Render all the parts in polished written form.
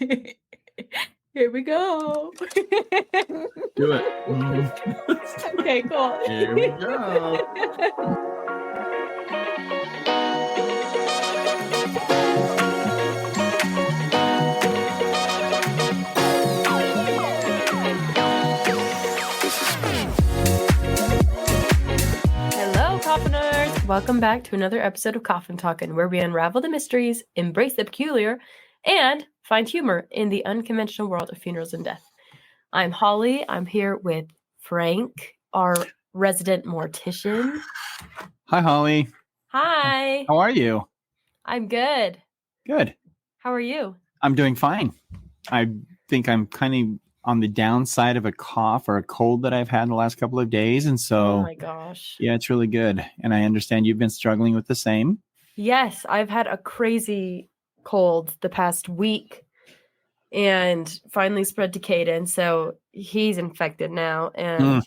Here we go. Do it. Okay, cool. Here we go. Hello, Coffiners! Welcome back to another episode of Coffin Talkin', where we unravel the mysteries, embrace the peculiar, and find humor in the unconventional world of funerals and death. I'm Holly. I'm here with Frank, our resident mortician. Hi, Holly. Hi. How are you? I'm good. Good. How are you? I'm doing fine. I think I'm kind of on the downside of a cough or a cold that I've had the last couple of days. And so, oh my gosh. Yeah, it's really good. And I understand you've been struggling with the same. Yes, I've had a crazy cold the past week and finally spread to Caden. So he's infected now. And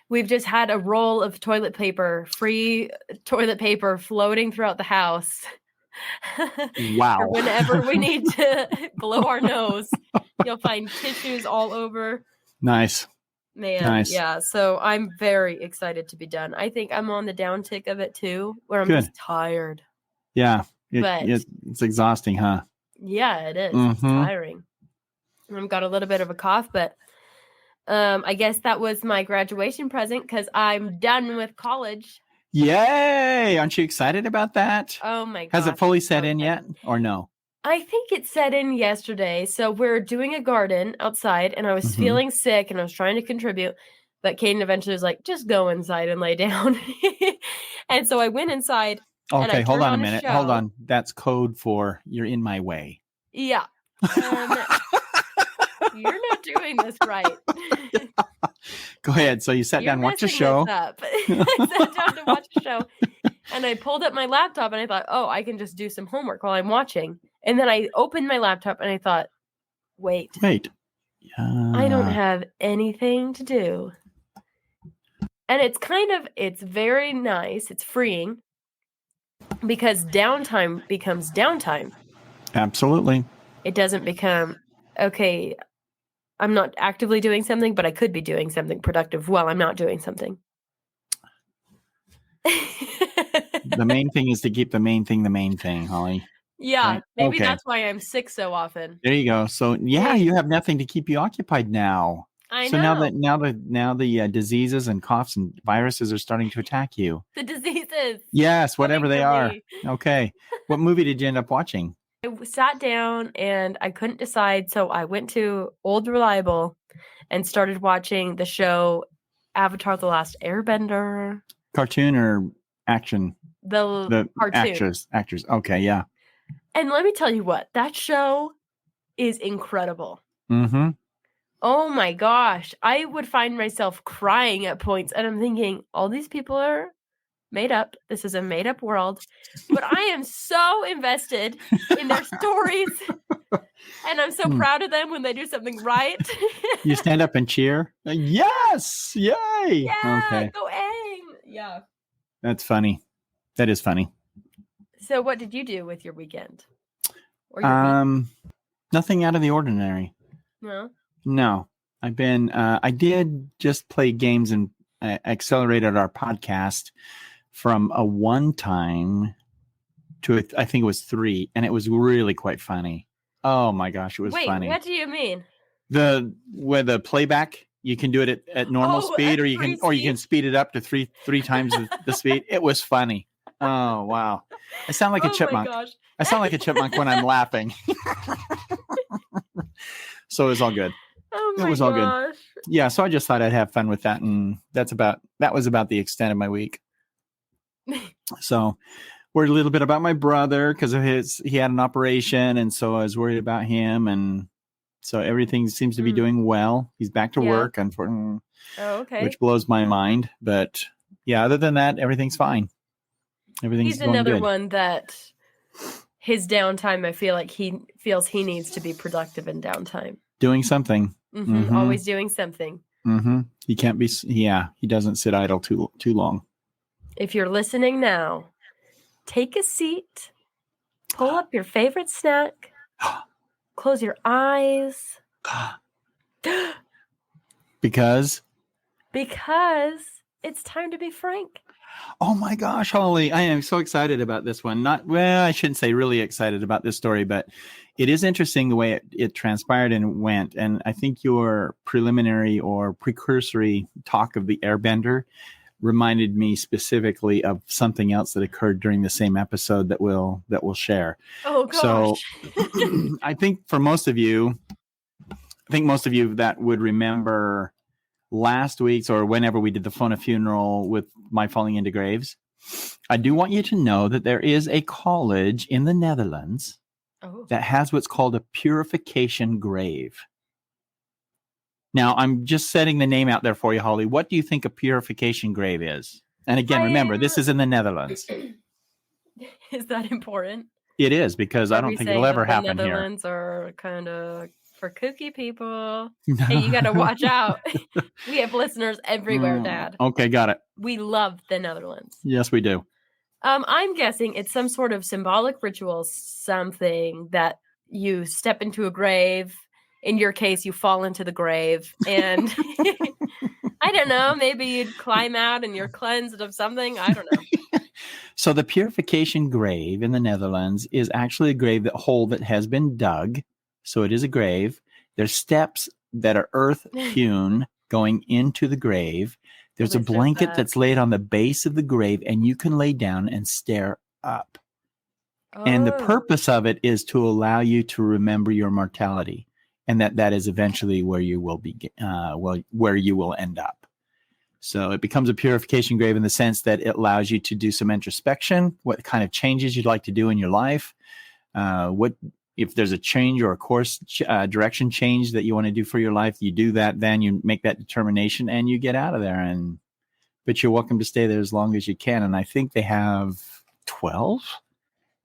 we've just had a roll of toilet paper, free toilet paper floating throughout the house. Wow. For whenever we need to blow our nose, you'll find tissues all over. Nice. Man, Nice. yeah. So I'm very excited to be done. I think I'm on the downtick of it too, where I'm Good. just tired. Yeah. But It's exhausting, huh? Yeah, it is. It's tiring. I've got a little bit of a cough, but I guess that was my graduation present because I'm done with college. Yay! Aren't you excited about that? Oh my god. Has it fully set in yet or no? I think it set in yesterday. So we're doing a garden outside and I was feeling sick and I was trying to contribute, but Caden eventually was like, just go inside and lay down. And so I went inside. Okay, hold on a minute. Hold on. That's code for you're in my way. Yeah. You're not doing this right. Go ahead. So you sat down, watch a show. I sat down to watch a show, and I pulled up my laptop, and I thought, oh, I can just do some homework while I'm watching. And then I opened my laptop, and I thought, wait. I don't have anything to do. And it's very nice. It's freeing because downtime becomes downtime. Absolutely. It doesn't become, okay, I'm not actively doing something, but I could be doing something productive while I'm not doing something. The main thing is to keep the main thing, Holly. Yeah, right? Maybe that's why I'm sick so often. There you go. So yeah, you have nothing to keep you occupied now. I know. So now the diseases and coughs and viruses are starting to attack you. The diseases. Yes, whatever they are. Okay. What movie did you end up watching? I sat down and I couldn't decide, so I went to Old Reliable and started watching the show Avatar: The Last Airbender. Cartoon or action? The cartoon. Actors. Okay, yeah. And let me tell you what, that show is incredible. Mm-hmm. Oh my gosh. I would find myself crying at points, and I'm thinking, all these people are made up. This is a made up world. But I am so invested in their stories. And I'm so proud of them when they do something right. You stand up and cheer? Yes! Yay! Yeah, okay. Go Aang! Yeah. That's funny. That is funny. So what did you do with your weekend? Or your week? Nothing out of the ordinary. No. I did just play games and accelerated our podcast from a 1 time to I think it was 3, and it was really quite funny. Oh my gosh, it was funny. What do you mean? With the playback, you can do it at normal speed, or you can speed it up to three times the speed. It was funny. Oh wow, I sound like a chipmunk. My gosh. I sound like a chipmunk when I'm laughing. So it was all good. Oh my it was gosh. all good. Yeah, so I just thought I'd have fun with that, and that was about the extent of my week. So worried a little bit about my brother because he had an operation, and so I was worried about him, and so everything seems to be doing well. He's back to work, unfortunately. Oh, okay. Which blows my mind, but yeah, other than that, everything's fine. Everything's He's going another good. one that his downtime, I feel like he feels he needs to be productive in downtime. Doing something. Always doing something. He can't be. He doesn't sit idle too long. If you're listening now, take a seat, pull up your favorite snack, Close your eyes. Because it's time to be frank. Oh my gosh, Holly, I am so excited about this one. I shouldn't say really excited about this story, but it is interesting the way it transpired and went. And I think your preliminary or precursory talk of the airbender reminded me specifically of something else that occurred during the same episode that we'll share. Oh gosh. So I think most of you that would remember last week's or whenever we did the Fona funeral with my falling into graves, I do want you to know that there is a college in the Netherlands that has what's called a purification grave. Now, I'm just setting the name out there for you, Holly. What do you think a purification grave is? And again, remember, this is in the Netherlands. Is that important? It is, because I don't think it'll ever happen here. The Netherlands are kind of for kooky people. Hey, you got to watch out. We have listeners everywhere, Dad. Okay, got it. We love the Netherlands. Yes, we do. I'm guessing it's some sort of symbolic ritual, something that you step into a grave. In your case, you fall into the grave, and I don't know, maybe you'd climb out and you're cleansed of something. I don't know. So the purification grave in the Netherlands is actually a hole that has been dug. So it is a grave. There's steps that are earth hewn going into the grave. There's a blanket that's laid on the base of the grave, and you can lay down and stare up. And the purpose of it is to allow you to remember your mortality, and that is eventually where you will be, where you will end up. So it becomes a purification grave in the sense that it allows you to do some introspection, what kind of changes you'd like to do in your life, if there's a change or a course direction change that you want to do for your life, you do that, then you make that determination and you get out of there. But you're welcome to stay there as long as you can. And I think they have 12,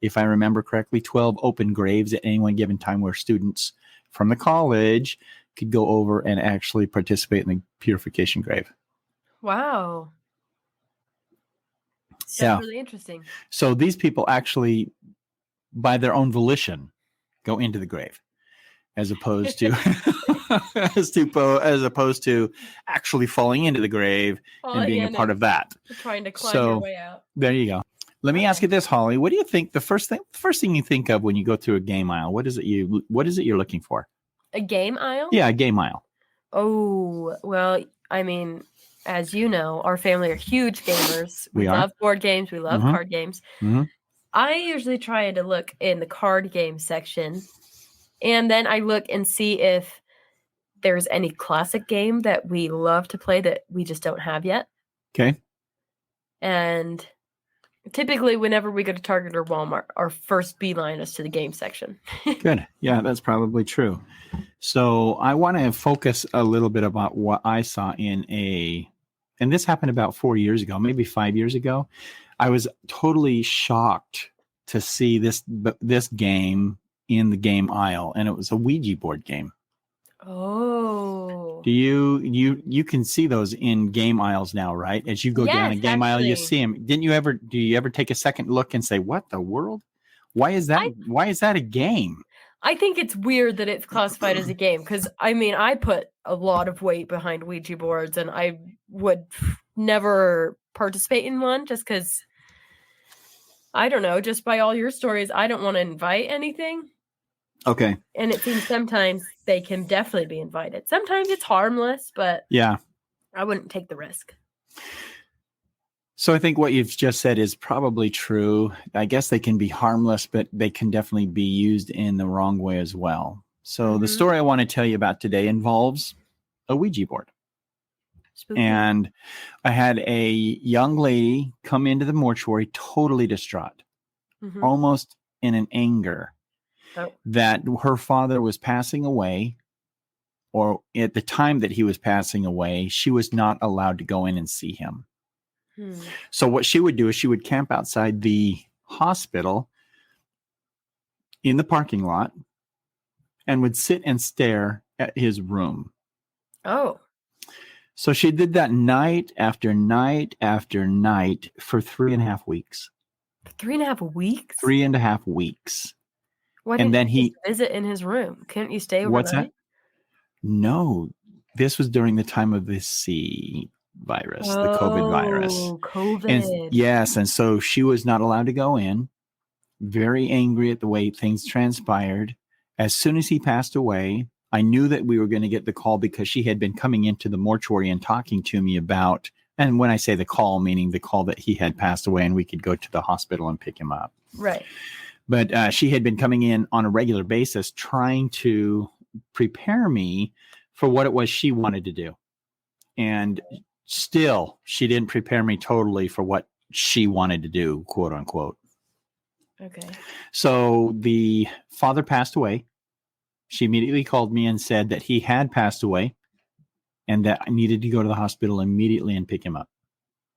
if I remember correctly, 12 open graves at any one given time where students from the college could go over and actually participate in the purification grave. Wow. That's really interesting. So these people actually, by their own volition, go into the grave, as opposed to as opposed to actually falling into the grave and being a part of that. Trying to climb your way out. There you go. Let me ask you this, Holly. What do you think the first thing you think of when you go through a game aisle? What is it you're looking for? A game aisle? Yeah, a game aisle. Oh, well, I mean, as you know, our family are huge gamers. We love board games. We love card games. Mm-hmm. I usually try to look in the card game section, and then I look and see if there's any classic game that we love to play that we just don't have yet. Okay. And typically, whenever we go to Target or Walmart, our first beeline is to the game section. Good. Yeah, that's probably true. So I want to focus a little bit about what I saw and this happened about 4 years ago, maybe 5 years ago. I was totally shocked to see this game in the game aisle, and it was a Ouija board game. Oh. Do you can see those in game aisles now, right? As you go down a game aisle, you see them. Do you ever take a second look and say, "What the world? Why is that a game?" I think it's weird that it's classified as a game, because I mean, I put a lot of weight behind Ouija boards, and I would never participate in one just because, I don't know, just by all your stories, I don't want to invite anything. Okay. And it seems sometimes they can definitely be invited. Sometimes it's harmless, but yeah, I wouldn't take the risk. So I think what you've just said is probably true. I guess they can be harmless, but they can definitely be used in the wrong way as well. So the story I want to tell you about today involves a Ouija board. Spooky. And I had a young lady come into the mortuary totally distraught, almost in an anger that her father was passing away, or at the time that he was passing away, she was not allowed to go in and see him. So what she would do is she would camp outside the hospital in the parking lot and would sit and stare at his room. Oh. So she did that night after night after night for 3.5 weeks. 3.5 weeks? 3.5 weeks. Why And didn't then you just visit in his room? Couldn't you stay overnight? What's that? No, this was during the time of the C virus, the COVID virus. Oh, COVID. And yes, and so she was not allowed to go in. Very angry at the way things transpired. As soon as he passed away, I knew that we were going to get the call because she had been coming into the mortuary and talking to me about, and when I say the call, meaning the call that he had passed away and we could go to the hospital and pick him up. Right. But she had been coming in on a regular basis trying to prepare me for what it was she wanted to do. And still, she didn't prepare me totally for what she wanted to do, quote unquote. Okay. So the father passed away. She immediately called me and said that he had passed away and that I needed to go to the hospital immediately and pick him up.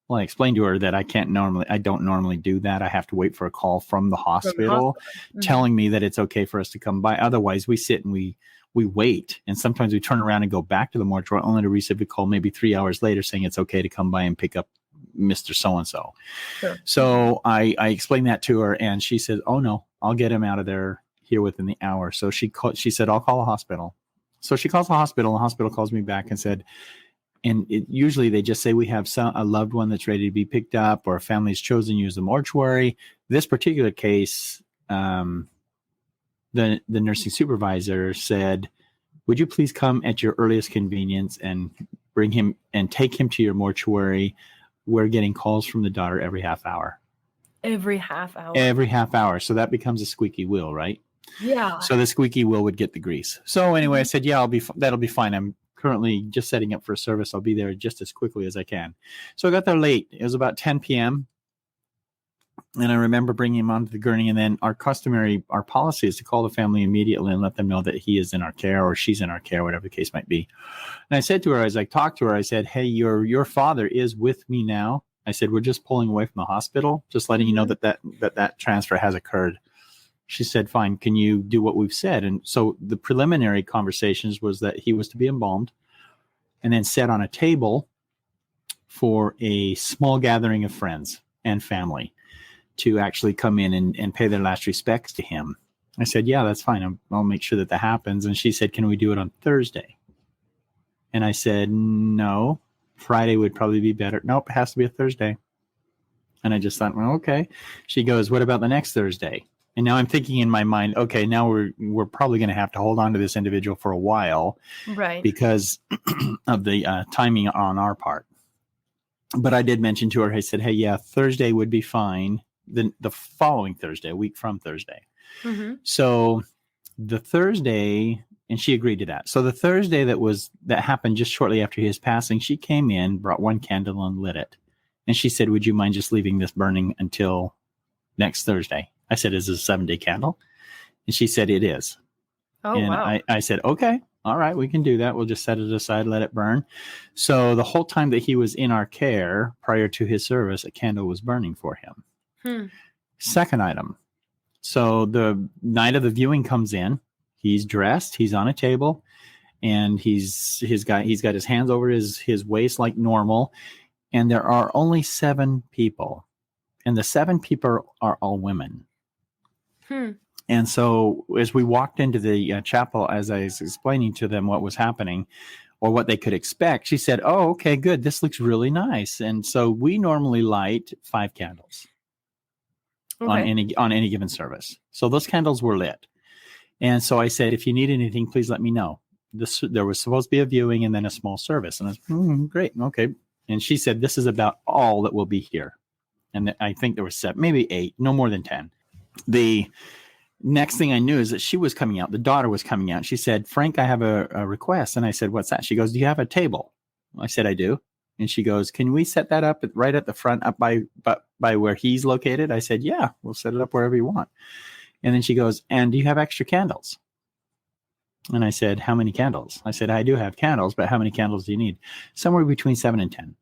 Well, I explained to her that I don't normally do that. I have to wait for a call from the hospital telling me that it's okay for us to come by. Otherwise, we sit and we wait. And sometimes we turn around and go back to the mortuary only to receive a call maybe 3 hours later saying it's okay to come by and pick up Mr. So-and-so. Sure. So I explained that to her and she said, oh no, I'll get him out of there here within the hour. So she said, I'll call a hospital. So she calls the hospital and the hospital calls me back and said, and usually they just say we have a loved one that's ready to be picked up or a family's chosen to use the mortuary. This particular case, the nursing supervisor said, would you please come at your earliest convenience and bring him and take him to your mortuary? We're getting calls from the daughter every half hour. Every half hour? Every half hour. So that becomes a squeaky wheel, right? Yeah. So the squeaky wheel would get the grease. So anyway, I said, yeah, that'll be fine. I'm currently just setting up for a service. I'll be there just as quickly as I can. So I got there late. It was about 10 p.m. And I remember bringing him onto the gurney. And then our policy is to call the family immediately and let them know that he is in our care or she's in our care, whatever the case might be. And I said to her, as I talked to her, I said, hey, your father is with me now. I said, we're just pulling away from the hospital, just letting you know that transfer has occurred. She said, fine, can you do what we've said? And so the preliminary conversations was that he was to be embalmed and then set on a table for a small gathering of friends and family to actually come in and pay their last respects to him. I said, yeah, that's fine. I'll make sure that happens. And she said, can we do it on Thursday? And I said, no, Friday would probably be better. Nope, it has to be a Thursday. And I just thought, well, okay. She goes, what about the next Thursday? And now I'm thinking in my mind, okay, now we're probably going to have to hold on to this individual for a while, right? Because of the timing on our part. But I did mention to her, I said, hey, yeah, Thursday would be fine. The following Thursday, a week from Thursday. Mm-hmm. So the Thursday, and she agreed to that. So the Thursday that happened just shortly after his passing, she came in, brought one candle and lit it. And she said, would you mind just leaving this burning until next Thursday? I said, is this a 7-day candle? And she said, it is. Oh, and wow. I said, okay, all right, we can do that. We'll just set it aside, let it burn. So the whole time that he was in our care prior to his service, a candle was burning for him. Second item. So the night of the viewing comes in. He's dressed. He's on a table. And he's got his hands over his waist like normal. And there are only 7 people. And the 7 people are all women. And so as we walked into the chapel, as I was explaining to them what was happening or what they could expect, she said, oh, okay, good. This looks really nice. And so we normally light 5 candles on any given service. So those candles were lit. And so I said, if you need anything, please let me know. There was supposed to be a viewing and then a small service. And I was great. Okay. And she said, this is about all that will be here. And I think there were 7, maybe 8, no more than 10. The next thing I knew is that she was coming out. The daughter was coming out. She said, Frank, I have a request. And I said, what's that? She goes, do you have a table? I said, I do. And she goes, can we set that up right at the front, up by where he's located? I said, yeah, we'll set it up wherever you want. And then she goes, and do you have extra candles? And I said, how many candles? I said, I do have candles, but how many candles do you need? Somewhere between 7 and 10.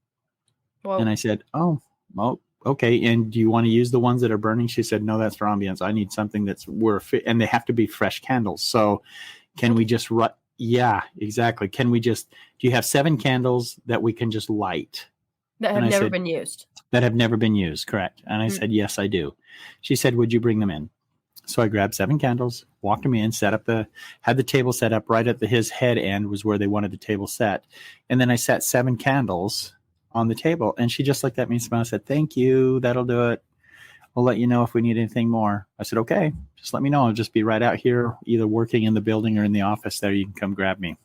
Whoa. And I said, oh, well, okay. And do you want to use the ones that are burning? She said, no, that's for ambience. I need something that's and they have to be fresh candles. So can we just, yeah, exactly. Can we just, do you have 7 candles that we can just light? That have never been used. That have never been used. Correct. And I said, yes, I do. She said, would you bring them in? So I grabbed 7 candles, walked him in, had the table set up right at his head end was where they wanted the table set. And then I set 7 candles on the table. And she just looked at me and smiled and said, "Thank you. That'll do it. We'll let you know if we need anything more." I said, "Okay, just let me know. I'll just be right out here, either working in the building or in the office there. You can come grab me."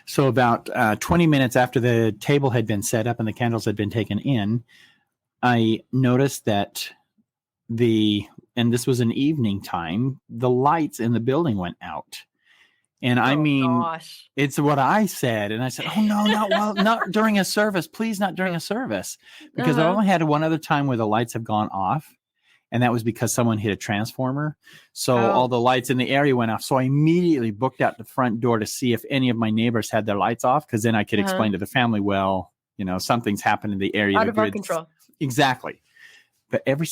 So about 20 minutes after the table had been set up and the candles had been taken in, I noticed that and this was an evening time, the lights in the building went out. And I mean, gosh. It's what I said. And I said, "Oh no, not during a service. Please, not during a service." Because I only had one other time where the lights have gone off. And that was because someone hit a transformer. So all the lights in the area went off. So I immediately booked out the front door to see if any of my neighbors had their lights off. Because then I could explain to the family, well, something's happened in the area. Out of our control. Exactly. But every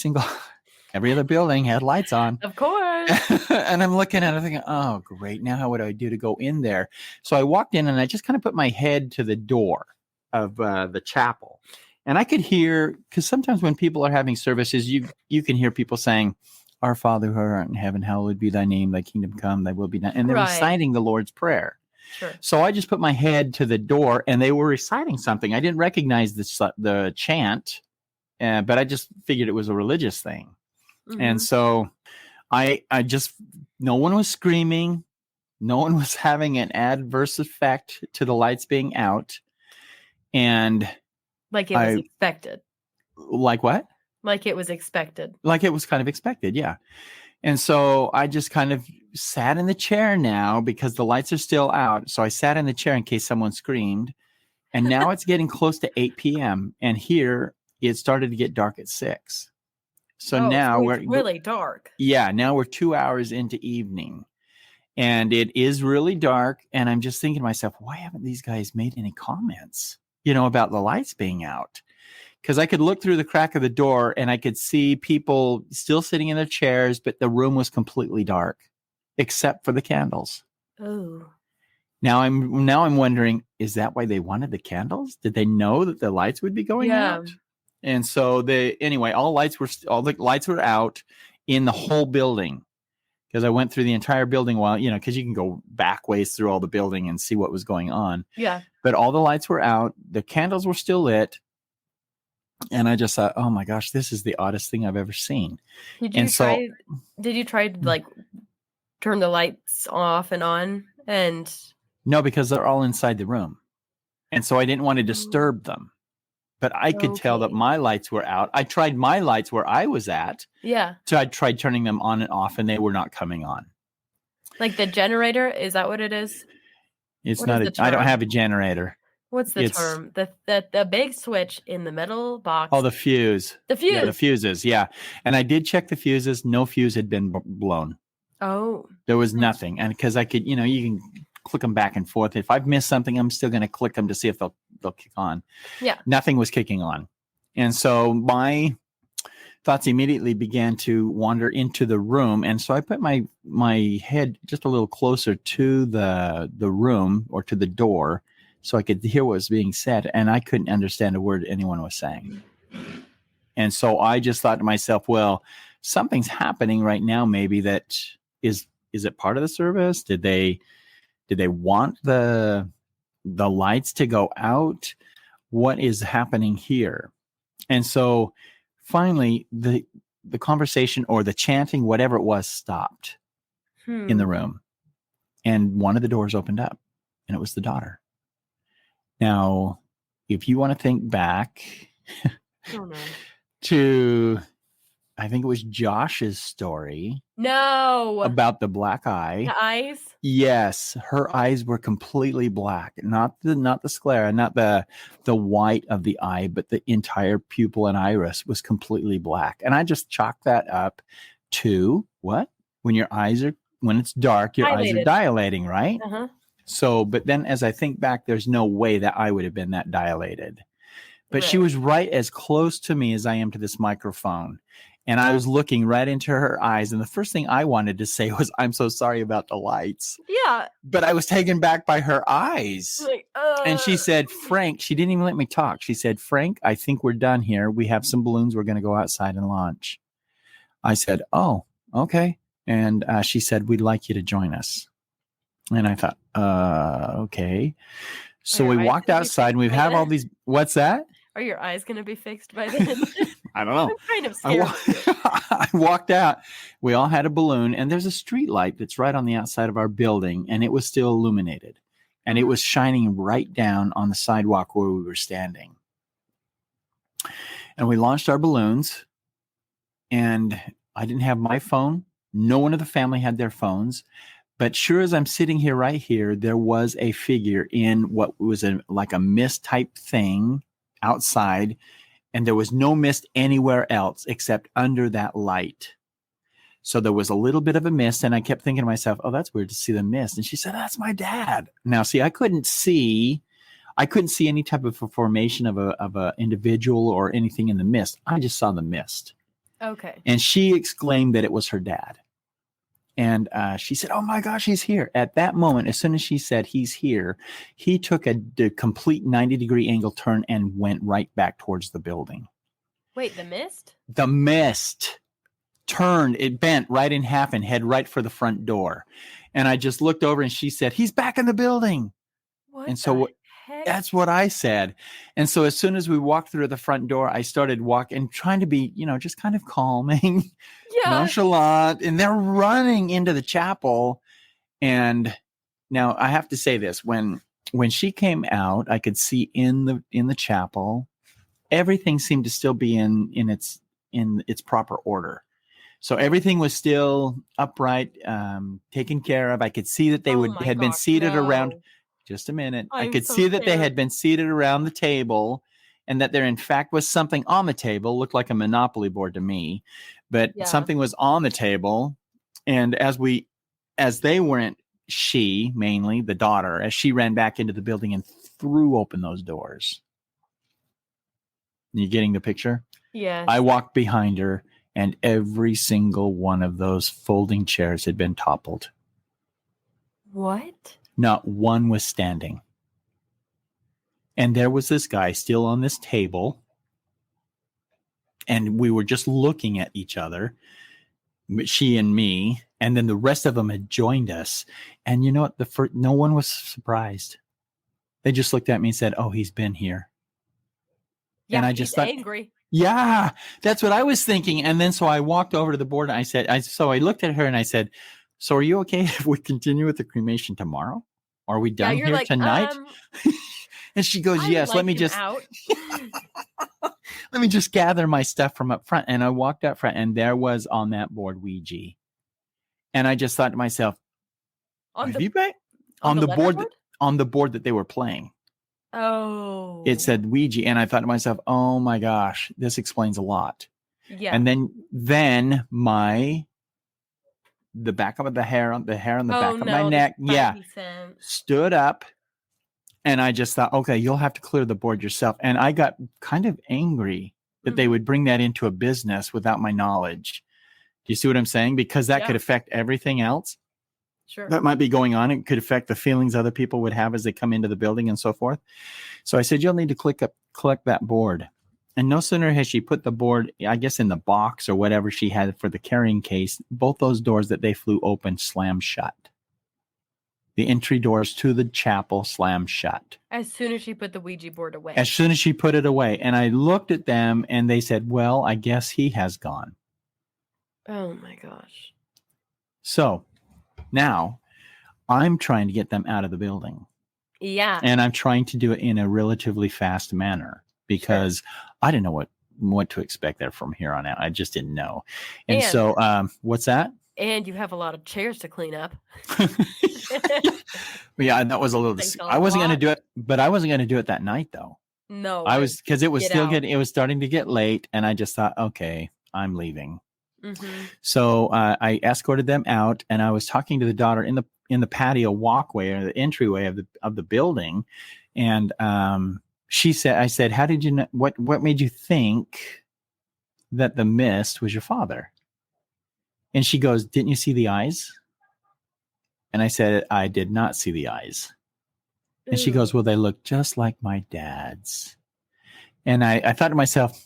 other building had lights on. Of course. And I'm looking at it thinking, oh, great. Now what do I do to go in there? So I walked in and I just kind of put my head to the door of the chapel. And I could hear, because sometimes when people are having services, you can hear people saying, "Our Father who art in heaven, hallowed be thy name, thy kingdom come, thy will be done." And they're reciting the Lord's Prayer. Sure. So I just put my head to the door and they were reciting something. I didn't recognize the chant, but I just figured it was a religious thing. Mm-hmm. And so I just, no one was screaming. No one was having an adverse effect to the lights being out. And like it was expected. Like what? Like it was expected. Like it was kind of expected, yeah. And so I just kind of sat in the chair now because the lights are still out. So I sat in the chair in case someone screamed. And now it's getting close to 8 p.m. And here it started to get dark at 6. So now it's really dark. Yeah, now we're 2 hours into evening. And it is really dark. And I'm just thinking to myself, why haven't these guys made any comments, about the lights being out? Because I could look through the crack of the door and I could see people still sitting in their chairs, but the room was completely dark, except for the candles. Oh. Now I'm wondering, is that why they wanted the candles? Did they know that the lights would be going out? And so all the lights were out in the whole building. Because I went through the entire building because you can go back ways through all the building and see what was going on. Yeah. But all the lights were out. The candles were still lit. And I just thought, oh my gosh, this is the oddest thing I've ever seen. Did you try to like turn the lights off and on? And no, because they're all inside the room. And so I didn't want to disturb them. But I could tell that my lights were out. I tried my lights where I was at. Yeah. So I tried turning them on and off, and they were not coming on. Like the generator? Is that what it is? It's not. I don't have a generator. What's the term? The big switch in the middle box. Oh, the fuse. The fuse. Yeah, the fuses. Yeah. And I did check the fuses. No fuse had been blown. Oh. There was nothing. And because I could, you can click them back and forth. If I've missed something, I'm still going to click them to see if they'll kick on. Yeah. Nothing was kicking on. And so my thoughts immediately began to wander into the room. And so I put my head just a little closer to the room or to the door so I could hear what was being said. And I couldn't understand a word anyone was saying. And so I just thought to myself, well, something's happening right now. Maybe that is it part of the service? Did they want the lights to go out? What is happening here? And so finally the conversation or the chanting, whatever it was, stopped in the room. And one of the doors opened up and it was the daughter. Now, if you want to think back to, I think it was Josh's story. No. About the black eye. The eyes? Yes. Her eyes were completely black. Not the sclera, not the white of the eye, but the entire pupil and iris was completely black. And I just chalked that up to what? When it's dark, your eyes are dilating, right? Uh-huh. So, but then as I think back, there's no way that eye would have been that dilated. But she was right as close to me as I am to this microphone. And I was looking right into her eyes. And the first thing I wanted to say was, "I'm so sorry about the lights." Yeah. But I was taken back by her eyes. And she said, "Frank," she didn't even let me talk. She said, "Frank, I think we're done here. We have some balloons. We're going to go outside and launch." I said, oh, okay. And she said, we'd like you to join us. And I thought, okay. So we walked outside and we have all these. What's that? Are your eyes going to be fixed by then? I don't know. I'm kind of scared. I walked out. We all had a balloon, and there's a street light that's right on the outside of our building, and it was still illuminated. And it was shining right down on the sidewalk where we were standing. And we launched our balloons, and I didn't have my phone. No one of the family had their phones. But sure as I'm sitting here, right here, there was a figure in what was like a mist type thing outside, and there was no mist anywhere else except under that light. So there was a little bit of a mist, and I kept thinking to myself, oh, that's weird to see the mist. And she said, that's my dad. Now, see, I couldn't see any type of a formation of a individual or anything in the mist. I just saw the mist. Okay. And she exclaimed that it was her dad. And she said, oh, my gosh, he's here. At that moment, as soon as she said he's here, he took a complete 90-degree angle turn and went right back towards the building. Wait, the mist? The mist turned. It bent right in half and head right for the front door. And I just looked over and she said, he's back in the building. What and so heck? That's what I said. And so as soon as we walked through the front door, I started walking, trying to be, just kind of calming. Yeah. Nonchalant, and they're running into the chapel. And now I have to say this, when she came out, I could see in the chapel, everything seemed to still be in its proper order. So everything was still upright, taken care of. I could see that they had been seated around. Just a minute. I could see that they had been seated around the table, and that there in fact was something on the table. Looked like a Monopoly board to me, but something was on the table. And she, mainly the daughter, as she ran back into the building and threw open those doors. You getting the picture? Yes. I walked behind her, and every single one of those folding chairs had been toppled. What? Not one was standing. And there was this guy still on this table. And we were just looking at each other, she and me. And then the rest of them had joined us. And you know what? No one was surprised. They just looked at me and said, oh, he's been here. Yeah, and I just thought, angry. Yeah, that's what I was thinking. And then so I walked over to the board and I looked at her and I said, so are you okay if we continue with the cremation tomorrow? Are we done here tonight? And she goes, yes, let me just let me just gather my stuff from up front. And I walked up front, and there was on that board Ouija. And I just thought to myself, on the board that they were playing. Oh. It said Ouija. And I thought to myself, oh my gosh, this explains a lot. Yeah. And then the back of the hair on the back of my neck, stood up, and I just thought, okay, you'll have to clear the board yourself. And I got kind of angry that they would bring that into a business without my knowledge. Do you see what I'm saying? Because that could affect everything else. Sure. That might be going on. It could affect the feelings other people would have as they come into the building and so forth. So I said, you'll need to collect that board. And no sooner has she put the board, I guess, in the box or whatever she had for the carrying case, both those doors that they flew open slammed shut. The entry doors to the chapel slammed shut. As soon as she put the Ouija board away. As soon as she put it away. And I looked at them and they said, well, I guess he has gone. Oh my gosh. So now I'm trying to get them out of the building. Yeah. And I'm trying to do it in a relatively fast manner because I didn't know what to expect there from here on out. I just didn't know. And so what's that? And you have a lot of chairs to clean up. Yeah, that was a little. I wasn't going to do it, but I wasn't going to do it that night though. No, I was, because it was it was starting to get late, and I just thought, okay, I'm leaving. Mm-hmm. So I escorted them out, and I was talking to the daughter in the patio walkway or the entryway of the building, and she said, I said, how did you know, what made you think that the mist was your father? And she goes, didn't you see the eyes? And I said, I did not see the eyes. And she goes, well, they look just like my dad's. And I thought to myself,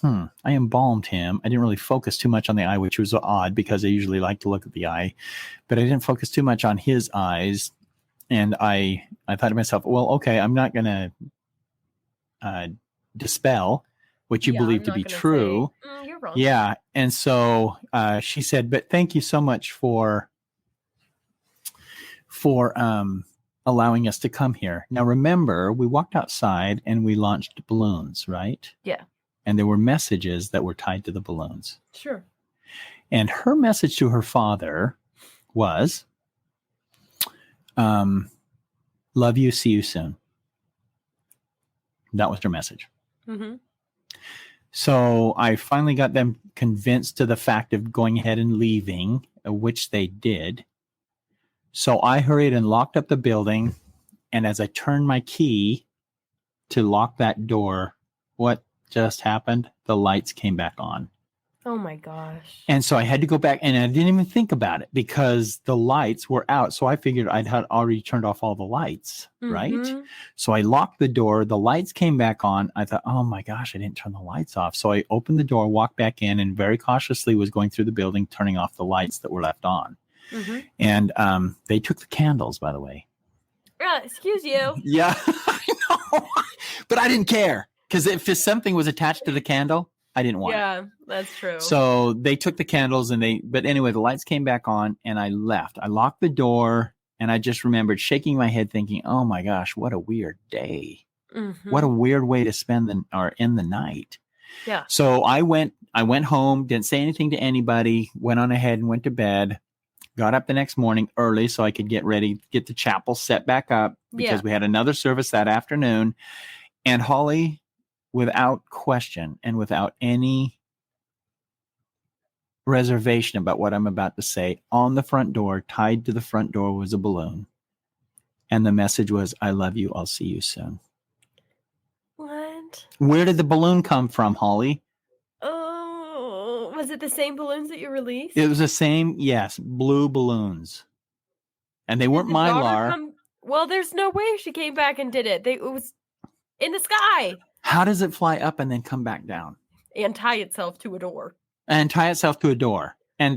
I embalmed him. I didn't really focus too much on the eye, which was odd because I usually like to look at the eye, but I didn't focus too much on his eyes. And I thought to myself, well, okay, I'm not going to dispel what you believe to be true. Say, you're wrong. Yeah. And so she said, but thank you so much for allowing us to come here. Now, remember, we walked outside and we launched balloons, right? Yeah. And there were messages that were tied to the balloons. Sure. And her message to her father was, love you, see you soon. That was her message. Mm-hmm. So I finally got them convinced to the fact of going ahead and leaving, which they did. So I hurried and locked up the building. And as I turned my key to lock that door, what just happened? The lights came back on. Oh my gosh. And so I had to go back, and I didn't even think about it because the lights were out. So I figured I'd had already turned off all the lights, right? So I locked the door. The lights came back on. I thought, oh my gosh, I didn't turn the lights off. So I opened the door, walked back in, and very cautiously was going through the building, turning off the lights that were left on. And they took the candles, by the way. Excuse you. Yeah, I know. But I didn't care because if something was attached to the candle, I didn't want it. Yeah, that's true. So they took the candles but anyway, the lights came back on and I left. I locked the door and I just remembered shaking my head thinking, oh my gosh, what a weird day. What a weird way to spend end the night. Yeah. So I went home, didn't say anything to anybody, went on ahead and went to bed, got up the next morning early so I could get ready, get the chapel set back up because we had another service that afternoon. And Holly, without question and without any reservation about what I'm about to say, on the front door, tied to the front door, was a balloon. And the message was, I love you. I'll see you soon. What? Where did the balloon come from, Holly? Oh, was it the same balloons that you released? It was the same, yes, blue balloons. And they weren't Mylar. Well, there's no way she came back and did it. It was in the sky. How does it fly up and then come back down? And tie itself to a door. And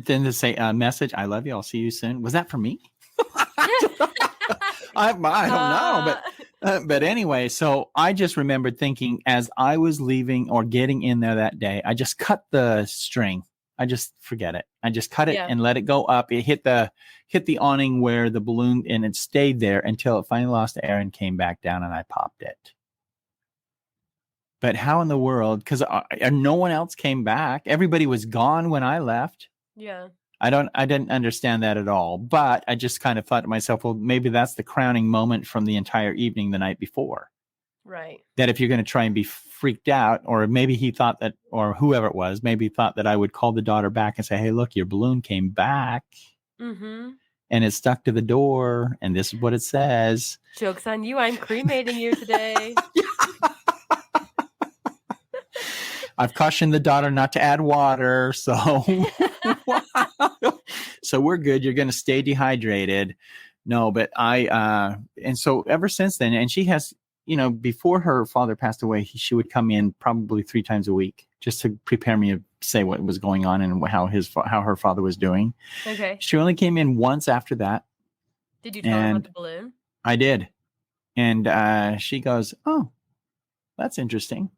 then to say a message, I love you, I'll see you soon. Was that for me? I don't know. But anyway, so I just remembered thinking as I was leaving or getting in there that day, I just cut the string. I just forget it. I just cut it and let it go up. It hit the awning where the balloon, and it stayed there until it finally lost air and came back down and I popped it. But how in the world? Because no one else came back. Everybody was gone when I left. Yeah. I didn't understand that at all. But I just kind of thought to myself, well, maybe that's the crowning moment from the entire evening the night before. Right. That if you're going to try and be freaked out, or maybe he thought that, or whoever it was, maybe thought that I would call the daughter back and say, hey, look, your balloon came back. And it's stuck to the door. And this is what it says. Joke's on you. I'm cremating you today. I've cautioned the daughter not to add water. So we're good. You're going to stay dehydrated. No, but and so ever since then, and she has, before her father passed away, she would come in probably 3 times a week just to prepare me to say what was going on and how her father was doing. Okay. She only came in once after that. Did you tell her about the balloon? I did. And she goes, oh, that's interesting.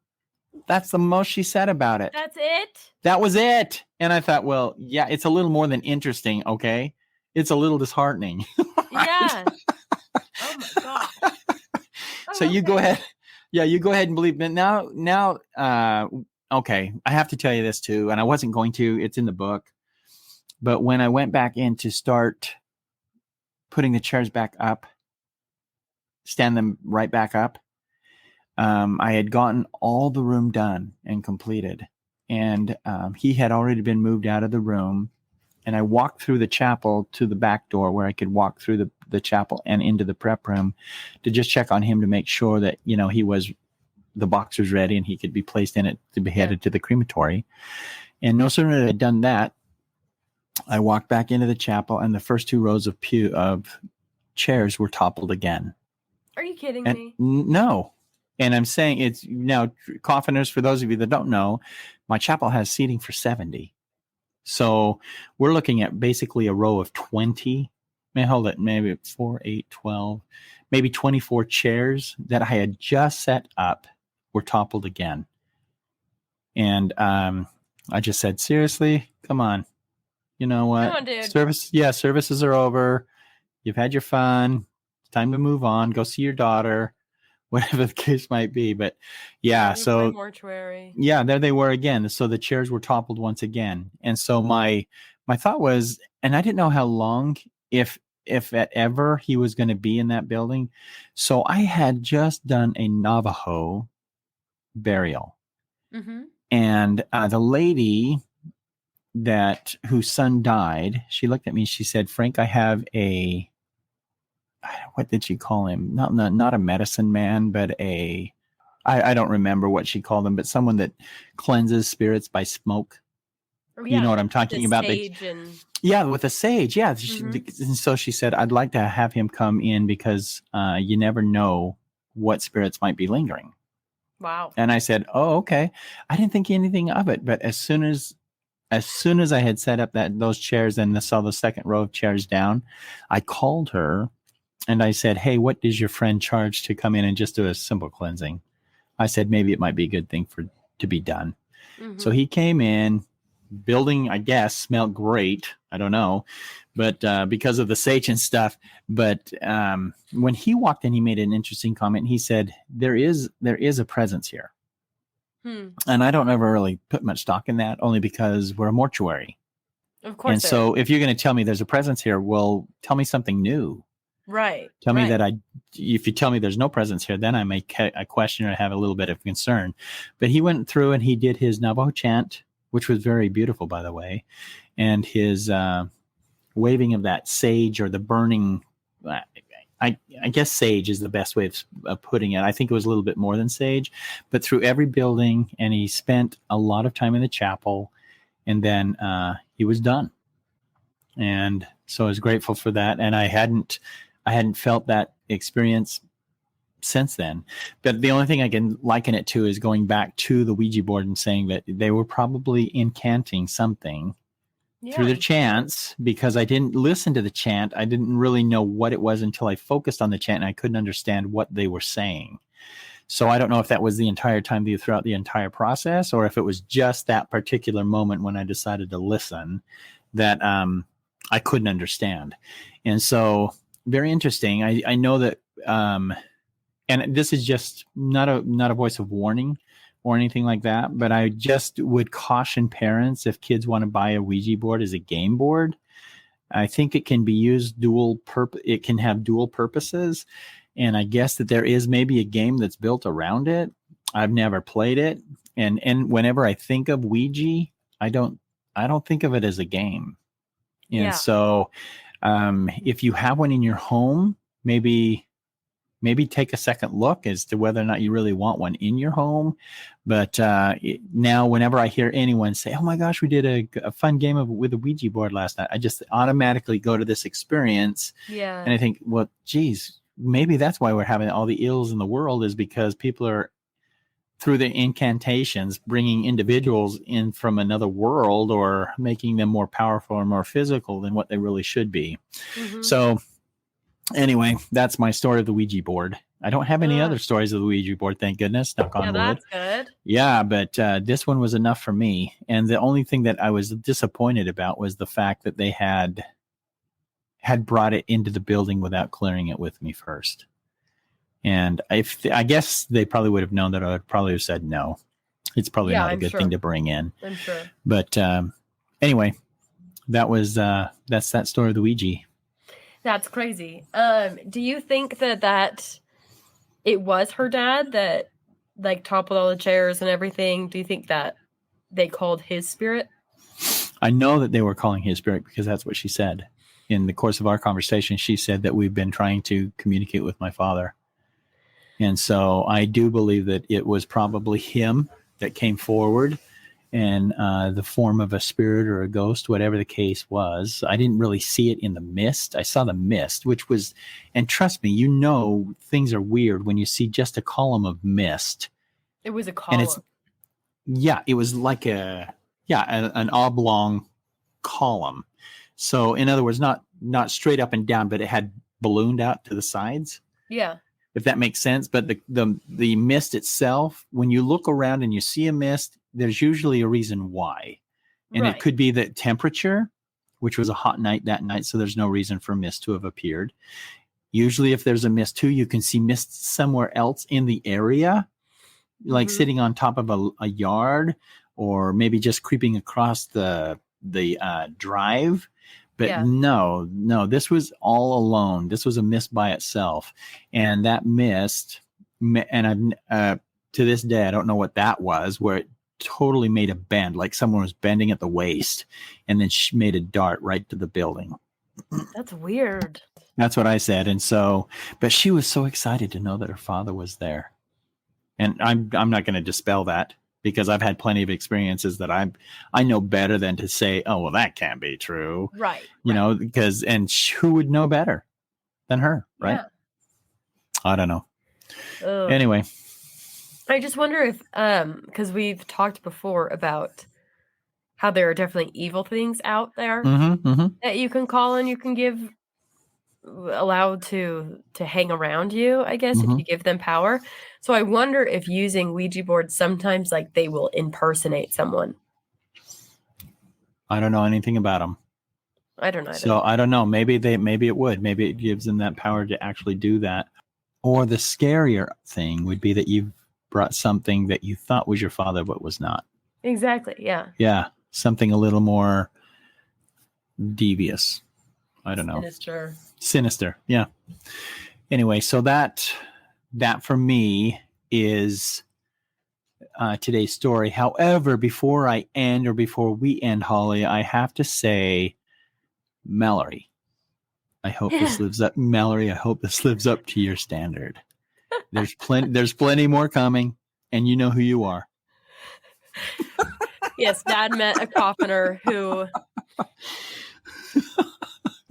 That's the most she said about it. That's it? That was it. And I thought, well, yeah, it's a little more than interesting, okay? It's a little disheartening. Yeah. Oh my God. So you go ahead. Yeah, you go ahead and believe me. Now, okay, I have to tell you this too, and I wasn't going to. It's in the book. But when I went back in to start putting the chairs back up, stand them right back up, I had gotten all the room done and completed, and he had already been moved out of the room. And I walked through the chapel to the back door where I could walk through the chapel and into the prep room to just check on him to make sure that, the box was ready and he could be placed in it to be headed to the crematory. And no sooner had I done that, I walked back into the chapel and the first 2 rows of chairs were toppled again. Are you kidding me? No. And I'm saying it's now Coffiners, for those of you that don't know, my chapel has seating for 70. So we're looking at basically a row of 20. Maybe 4, 8, 12, maybe 24 chairs that I had just set up were toppled again. And I just said, seriously, come on. You know what? Come on, dude. Services are over. You've had your fun. It's time to move on. Go see your daughter, whatever the case might be. But yeah, so mortuary. Yeah, there they were again. So the chairs were toppled once again. And so my thought was, and I didn't know how long, if ever he was going to be in that building. So I had just done a Navajo burial. Mm-hmm. And the lady whose son died, she looked at me, she said, Frank, I have what did she call him? Not a medicine man, but I don't remember what she called him, but someone that cleanses spirits by smoke. Oh, yeah, you know what I'm talking about? Yeah, with the sage. Yeah. Mm-hmm. And so she said, I'd like to have him come in because you never know what spirits might be lingering. Wow. And I said, oh, okay. I didn't think anything of it. But as soon as I had set up those chairs and saw the second row of chairs down, I called her and I said, hey, what does your friend charge to come in and just do a simple cleansing? I said, maybe it might be a good thing to be done. Mm-hmm. So he came in. Building, I guess, smelled great. I don't know, but because of the sage and stuff. But when he walked in, he made an interesting comment. He said, there is a presence here. And I don't ever really put much stock in that, only because we're a mortuary. Of course. And so if you're going to tell me there's a presence here, well, tell me something new. Right. Tell me that if you tell me there's no presence here, then I may question or have a little bit of concern. But he went through and he did his Navajo chant, which was very beautiful, by the way. And his waving of that sage or the burning, I guess sage is the best way of putting it. I think it was a little bit more than sage, but through every building. And he spent a lot of time in the chapel. And then he was done. And so I was grateful for that. And I hadn't felt that experience since then. But the only thing I can liken it to is going back to the Ouija board and saying that they were probably incanting something through their chants, because I didn't listen to the chant. I didn't really know what it was until I focused on the chant and I couldn't understand what they were saying. So I don't know if that was the entire time throughout the entire process, or if it was just that particular moment when I decided to listen that I couldn't understand. And so very interesting. I know that and this is just not a voice of warning or anything like that, but I just would caution parents, if kids want to buy a Ouija board as a game board, I think it can be used it can have dual purposes. And I guess that there is maybe a game that's built around it. I've never played it. And whenever I think of Ouija, I don't think of it as a game. And so if you have one in your home, maybe take a second look as to whether or not you really want one in your home. But now whenever I hear anyone say, oh my gosh, we did a fun game with a Ouija board last night, I just automatically go to this experience. Yeah. And I think, well, geez, maybe that's why we're having all the ills in the world, is because people are, through the incantations, bringing individuals in from another world, or making them more powerful or more physical than what they really should be. Mm-hmm. So anyway, that's my story of the Ouija board. I don't have any other stories of the Ouija board, thank goodness. Knock on wood. That's good. Yeah, but this one was enough for me. And the only thing that I was disappointed about was the fact that they had brought it into the building without clearing it with me first. And I guess they probably would have known that I would probably have said no. It's probably not a good thing to bring in. I'm sure. But anyway, that's that story of the Ouija. That's crazy. Do you think that it was her dad that like toppled all the chairs and everything? Do you think that they called his spirit? I know that they were calling his spirit because that's what she said. In the course of our conversation, she said that we've been trying to communicate with my father. And so I do believe that it was probably him that came forward and the form of a spirit or a ghost, whatever the case was. I didn't really see it in the mist. I saw the mist, which was, and trust me, things are weird when you see just a column of mist. It was a column. And it was like an oblong column. So in other words, not straight up and down, but it had ballooned out to the sides. Yeah. If that makes sense. But the mist itself, when you look around and you see a mist, there's usually a reason why. And It could be the temperature, which was a hot night that night, so there's no reason for mist to have appeared. Usually if there's a mist too, you can see mist somewhere else in the area, like sitting on top of a yard, or maybe just creeping across the drive. But no, this was all alone. This was a mist by itself. And that mist, and to this day, I don't know what that was, where it totally made a bend, like someone was bending at the waist, and then she made a dart right to the building. That's weird. That's what I said. And so, but she was so excited to know that her father was there. And I'm not going to dispel that, because I've had plenty of experiences that I know better than to say, oh, well, that can't be true. Right. You know, who would know better than her, right? Yeah. I don't know. Anyway. I just wonder if, because we've talked before about how there are definitely evil things out there that you can call and you can allow to hang around you, I guess, if you give them power. So I wonder if using Ouija boards, sometimes like they will impersonate someone. I don't know anything about them. I don't know. So I don't know. Maybe it would. Maybe it gives them that power to actually do that. Or the scarier thing would be that you've brought something that you thought was your father, but was not. Exactly. Yeah. Yeah. Something a little more devious. I don't know. Sinister. Yeah. Anyway, so that for me is today's story. However, before we end, Holly, I have to say, Mallory, I hope this lives up. Mallory, I hope this lives up to your standard. There's plenty more coming, and you know who you are. Yes, Dad met a coffiner who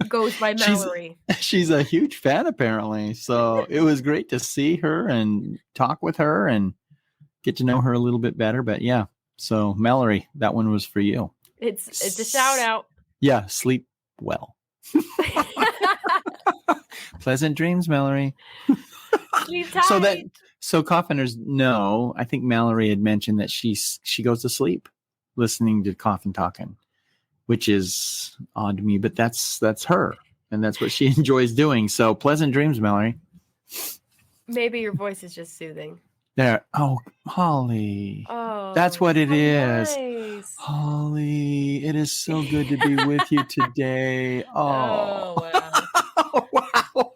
goes by Mallory. She's a huge fan, apparently. So it was great to see her and talk with her and get to know her a little bit better. But yeah, so Mallory, that one was for you. It's a shout out. Yeah, sleep well. Pleasant dreams, Mallory. Sleep tight. So coffiners know. I think Mallory had mentioned that she goes to sleep listening to Coffin Talking, which is odd to me, but that's her, and that's what she enjoys doing. So pleasant dreams, Mallory. Maybe your voice is just soothing. There. Oh, Holly. Oh, that's what it is. Nice. Holly, it is so good to be with you today. Oh, wow. Wow.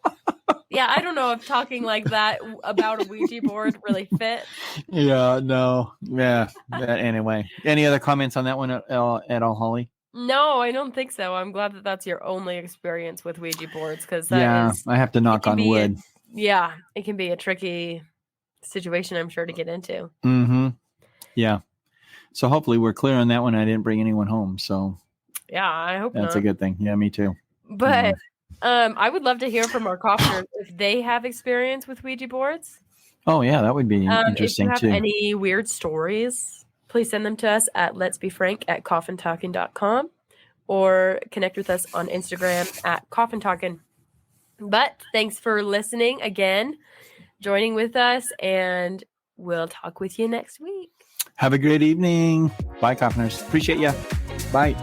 Yeah, I don't know if talking like that about a Ouija board really fits. Yeah, no. Yeah. Anyway, any other comments on that one at all, Holly? No, I don't think so. I'm glad that that's your only experience with Ouija boards, because I have to knock on wood. It can be a tricky situation, I'm sure, to get into. Yeah. So hopefully we're clear on that one. I didn't bring anyone home, so yeah, I hope that's a good thing. Yeah, me too. But I would love to hear from our coffiners if they have experience with Ouija boards. Oh yeah, that would be interesting too. If you have any weird stories, please send them to us at letsbefrank@coffintalking.com or connect with us on Instagram at coffintalking. But thanks for listening again, joining with us, and we'll talk with you next week. Have a great evening. Bye, coffiners. Appreciate you. Bye.